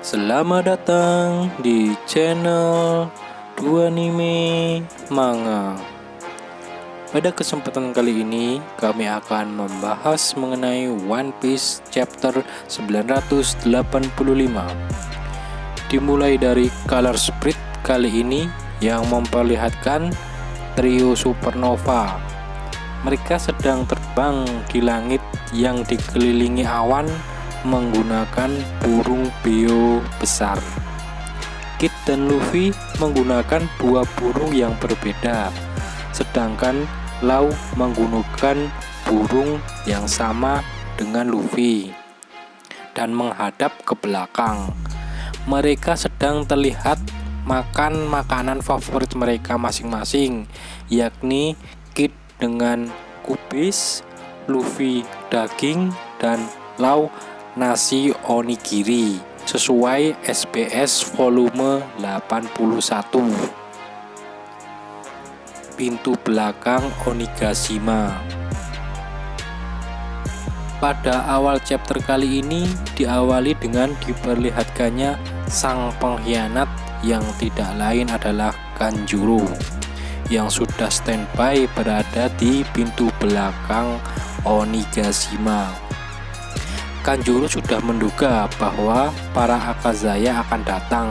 Selamat datang di channel Dua Anime Manga. Pada kesempatan kali ini kami akan membahas mengenai One Piece chapter 985. Dimulai dari Color Split kali ini yang memperlihatkan trio supernova. Mereka sedang terbang di langit yang dikelilingi awan menggunakan burung beo besar. Kid dan Luffy menggunakan dua burung yang berbeda, sedangkan Law menggunakan burung yang sama dengan Luffy dan menghadap ke belakang. Mereka sedang terlihat makan makanan favorit mereka masing-masing, yakni Kid dengan kubis, Luffy daging, dan Law nasi onigiri sesuai SBS volume 81. Pintu belakang Onigashima. Pada awal chapter kali ini diawali dengan diperlihatkannya sang pengkhianat yang tidak lain adalah Kanjuro yang sudah standby berada di pintu belakang Onigashima. Kanjuro sudah menduga bahwa para Akazaya akan datang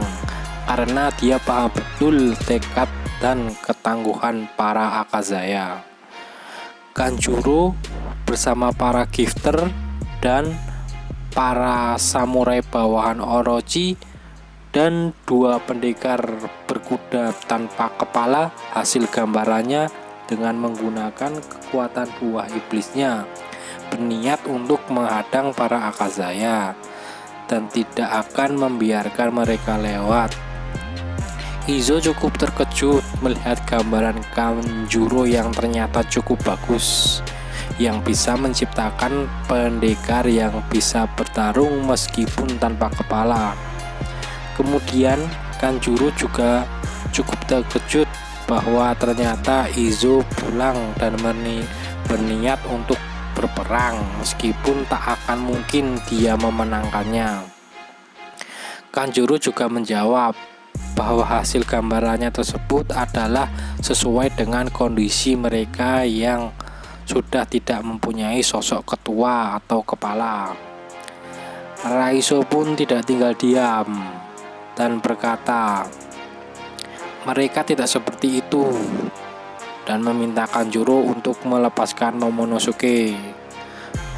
karena dia paham betul tekad dan ketangguhan para Akazaya. Kanjuro bersama para gifter dan para samurai bawahan Orochi dan dua pendekar berkuda tanpa kepala hasil gambarannya dengan menggunakan kekuatan buah iblisnya berniat untuk menghadang para Akazaya dan tidak akan membiarkan mereka lewat. Izo cukup terkejut melihat gambaran Kanjuro yang ternyata cukup bagus, yang bisa menciptakan pendekar yang bisa bertarung meskipun tanpa kepala. Kemudian Kanjuro juga cukup terkejut bahwa ternyata Izo pulang dan berniat untuk berperang meskipun tak akan mungkin dia memenangkannya. Kanjuro juga menjawab bahwa hasil gambarannya tersebut adalah sesuai dengan kondisi mereka yang sudah tidak mempunyai sosok ketua atau kepala. Raizo pun tidak tinggal diam dan berkata, mereka tidak seperti itu, dan meminta Kanjuro untuk melepaskan Momonosuke.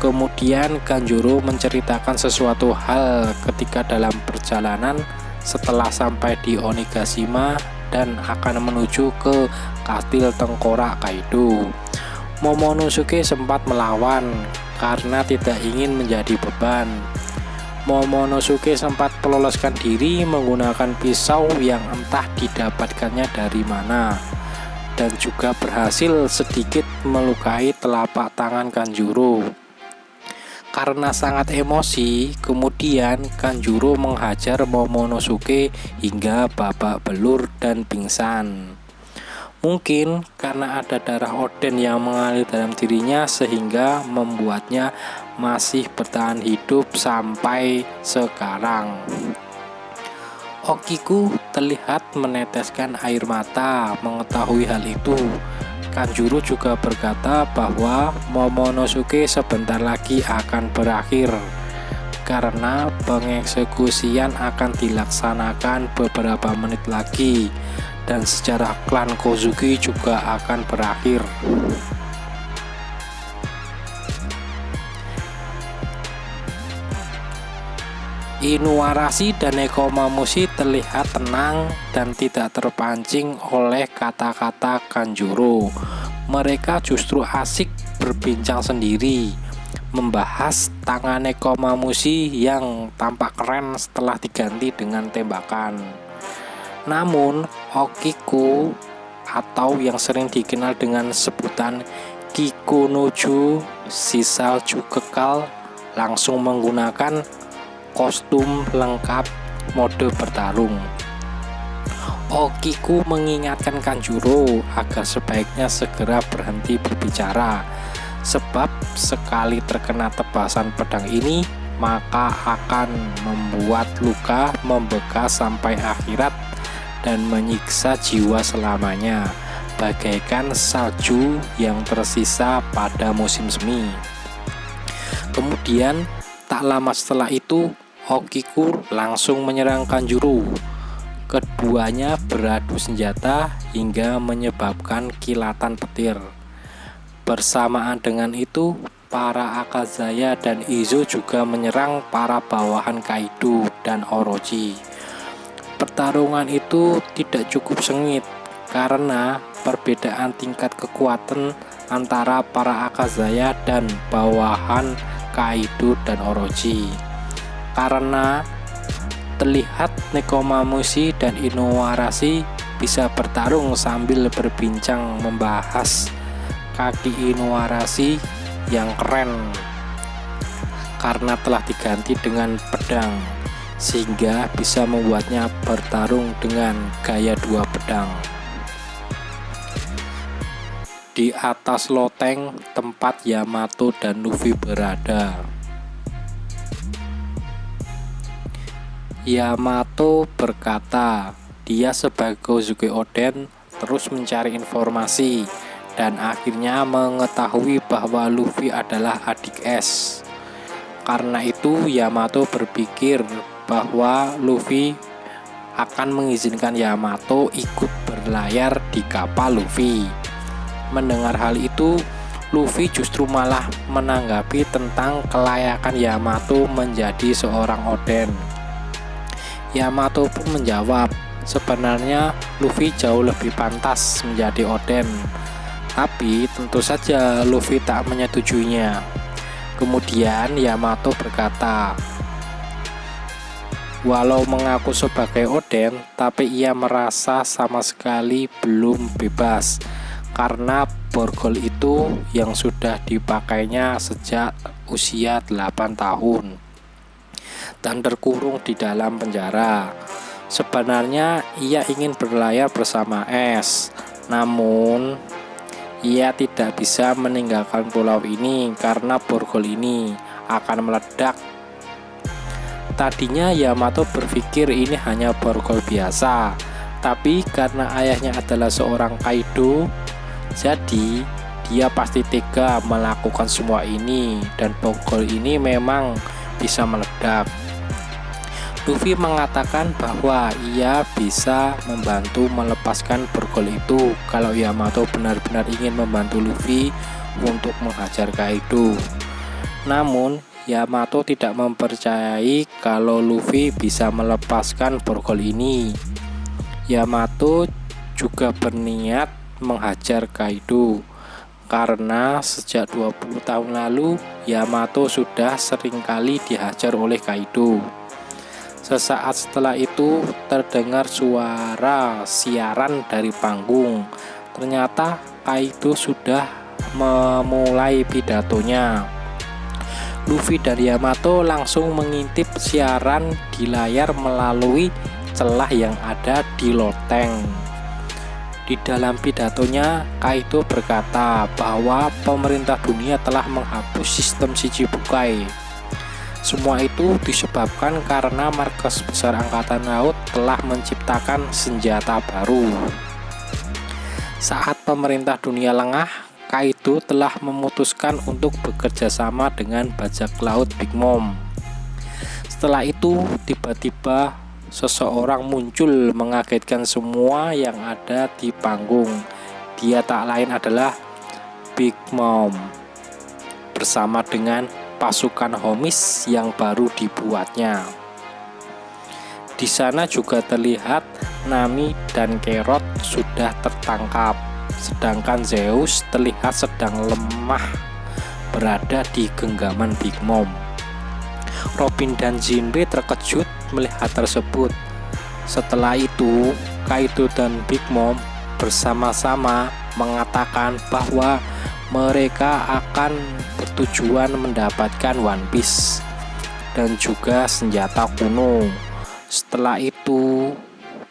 Kemudian Kanjuro menceritakan sesuatu hal ketika dalam perjalanan setelah sampai di Onigashima dan akan menuju ke kastil Tengkorak Kaido. Momonosuke sempat melawan karena tidak ingin menjadi beban. Momonosuke sempat meloloskan diri menggunakan pisau yang entah didapatkannya dari mana, dan juga berhasil sedikit melukai telapak tangan Kanjuro. Karena sangat emosi, kemudian Kanjuro menghajar Momonosuke hingga babak belur dan pingsan. Mungkin karena ada darah Oden yang mengalir dalam dirinya sehingga membuatnya masih bertahan hidup sampai sekarang. Okiku terlihat meneteskan air mata mengetahui hal itu. Kanjuro juga berkata bahwa Momonosuke sebentar lagi akan berakhir karena pengeksekusian akan dilaksanakan beberapa menit lagi dan sejarah klan Kozuki juga akan berakhir. Inuarashi dan Nekomamushi terlihat tenang dan tidak terpancing oleh kata-kata Kanjuro. Mereka justru asik berbincang sendiri, membahas tangan Nekomamushi yang tampak keren setelah diganti dengan tembakan. Namun Okiku atau yang sering dikenal dengan sebutan Kikunojo, si salju kekal, langsung menggunakan kostum lengkap mode bertarung. Okiku mengingatkan Kanjuro agar sebaiknya segera berhenti berbicara, sebab sekali terkena tebasan pedang ini maka akan membuat luka membekas sampai akhirat dan menyiksa jiwa selamanya, bagaikan salju yang tersisa pada musim semi. Kemudian tak lama setelah itu Okikur langsung menyerang Kanjuro. Keduanya beradu senjata hingga menyebabkan kilatan petir. Bersamaan dengan itu, para Akazaya dan Izo juga menyerang para bawahan Kaido dan Orochi. Pertarungan itu tidak cukup sengit karena perbedaan tingkat kekuatan antara para Akazaya dan bawahan Kaido dan Orochi. Karena terlihat Nekomamushi dan Inuarashi bisa bertarung sambil berbincang membahas kaki Inuarashi yang keren karena telah diganti dengan pedang, sehingga bisa membuatnya bertarung dengan gaya dua pedang. Di atas loteng tempat Yamato dan Luffy berada, Yamato berkata dia sebagai Kozuki Oden terus mencari informasi dan akhirnya mengetahui bahwa Luffy adalah adik S. Karena itu Yamato berpikir bahwa Luffy akan mengizinkan Yamato ikut berlayar di kapal Luffy. Mendengar hal itu, Luffy justru malah menanggapi tentang kelayakan Yamato menjadi seorang Oden. Yamato pun menjawab, sebenarnya Luffy jauh lebih pantas menjadi Oden, tapi tentu saja Luffy tak menyetujuinya. Kemudian Yamato berkata, walau mengaku sebagai Oden, tapi ia merasa sama sekali belum bebas karena borgol itu yang sudah dipakainya sejak usia 8 tahun dan terkurung di dalam penjara. Sebenarnya ia ingin berlayar bersama S, namun ia tidak bisa meninggalkan pulau ini karena borgol ini akan meledak. Tadinya Yamato berpikir ini hanya borgol biasa, tapi karena ayahnya adalah seorang Kaido, jadi dia pasti tega melakukan semua ini dan borgol ini memang bisa meledak. Luffy mengatakan bahwa ia bisa membantu melepaskan borgol itu kalau Yamato benar-benar ingin membantu Luffy untuk menghajar Kaido. Namun Yamato tidak mempercayai kalau Luffy bisa melepaskan borgol ini. Yamato juga berniat menghajar Kaido karena sejak 20 tahun lalu Yamato sudah seringkali dihajar oleh Kaido. Sesaat setelah itu terdengar suara siaran dari panggung. Ternyata Kaido sudah memulai pidatonya. Luffy dan Yamato langsung mengintip siaran di layar melalui celah yang ada di loteng. Di dalam pidatonya, Kaido berkata bahwa pemerintah dunia telah menghapus sistem Shichibukai. Semua itu disebabkan karena markas besar angkatan laut telah menciptakan senjata baru. Saat pemerintah dunia lengah, Kaido telah memutuskan untuk bekerja sama dengan bajak laut Big Mom. Setelah itu, tiba-tiba seseorang muncul mengagetkan semua yang ada di panggung. Dia tak lain adalah Big Mom bersama dengan pasukan Homis yang baru dibuatnya. Di sana juga terlihat Nami dan Carrot sudah tertangkap, sedangkan Zeus terlihat sedang lemah berada di genggaman Big Mom. Robin dan Jinbe terkejut melihat tersebut. Setelah itu, Kaido dan Big Mom bersama-sama mengatakan bahwa mereka akan bertujuan mendapatkan One Piece dan juga senjata kuno. Setelah itu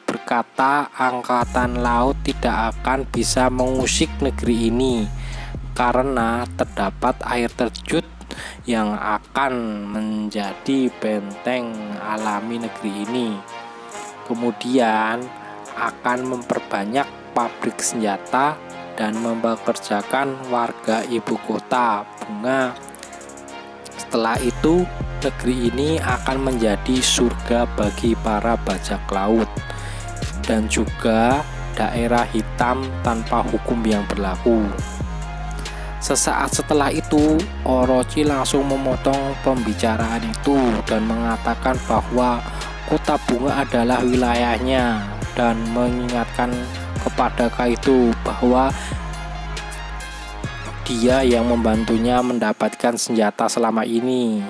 berkata angkatan laut tidak akan bisa mengusik negeri ini karena terdapat air terjun yang akan menjadi benteng alami negeri ini. Kemudian akan memperbanyak pabrik senjata dan mempekerjakan warga ibu kota Bunga. Setelah itu, negeri ini akan menjadi surga bagi para bajak laut dan juga daerah hitam tanpa hukum yang berlaku. Sesaat setelah itu, Orochi langsung memotong pembicaraan itu dan mengatakan bahwa kota Bunga adalah wilayahnya dan mengingatkan kepada Kaido bahwa dia yang membantunya mendapatkan senjata selama ini.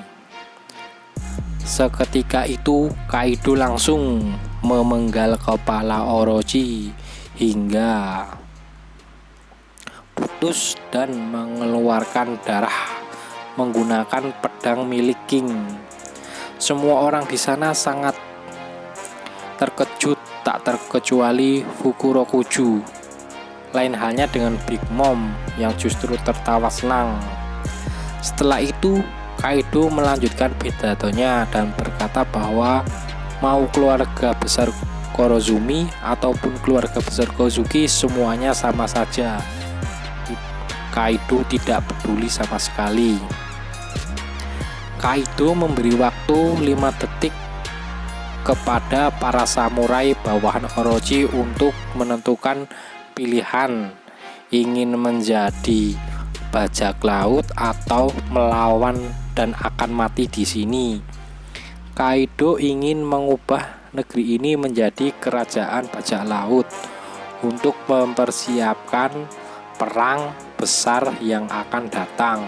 Seketika itu, Kaido langsung memenggal kepala Orochi hingga putus dan mengeluarkan darah menggunakan pedang milik King. Semua orang di sana sangat terkejut, tak terkecuali Fukurokuju. Lain halnya dengan Big Mom yang justru tertawa senang. Setelah itu, Kaido melanjutkan pidatonya dan berkata bahwa mau keluarga besar Kurozumi ataupun keluarga besar Kozuki, semuanya sama saja. Kaido tidak peduli sama sekali. Kaido memberi waktu 5 detik kepada para samurai bawahan Orochi untuk menentukan pilihan ingin menjadi bajak laut atau melawan dan akan mati di sini. Kaido ingin mengubah negeri ini menjadi kerajaan bajak laut untuk mempersiapkan perang besar yang akan datang.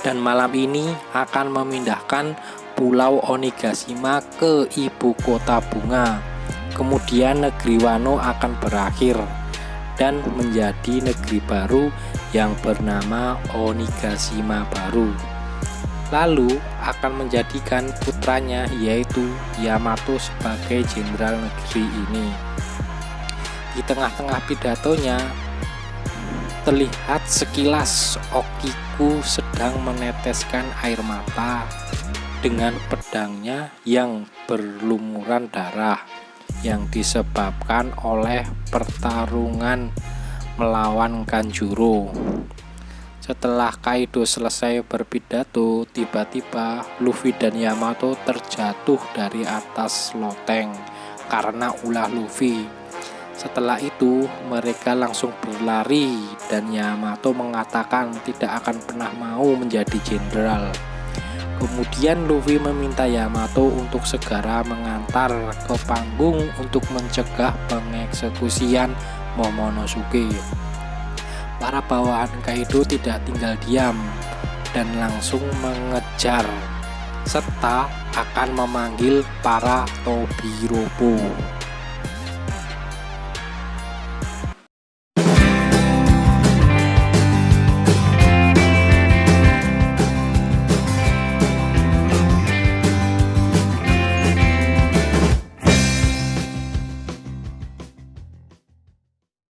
Dan malam ini akan memindahkan Pulau Onigashima ke ibu kota Bunga. Kemudian negeri Wano akan berakhir dan menjadi negeri baru yang bernama Onigashima baru. Lalu akan menjadikan putranya yaitu Yamato sebagai jenderal negeri ini. Di tengah-tengah pidatonya terlihat sekilas Okiku sedang meneteskan air mata dengan pedangnya yang berlumuran darah yang disebabkan oleh pertarungan melawan Kanjuro. Setelah Kaido selesai berpidato, tiba-tiba Luffy dan Yamato terjatuh dari atas loteng karena ulah Luffy. Setelah itu mereka langsung berlari dan Yamato mengatakan tidak akan pernah mau menjadi jenderal. Kemudian Luffy meminta Yamato untuk segera mengantar ke panggung untuk mencegah pengeksekusian Momonosuke. Para bawahan Kaido tidak tinggal diam dan langsung mengejar serta akan memanggil para Tobiropo.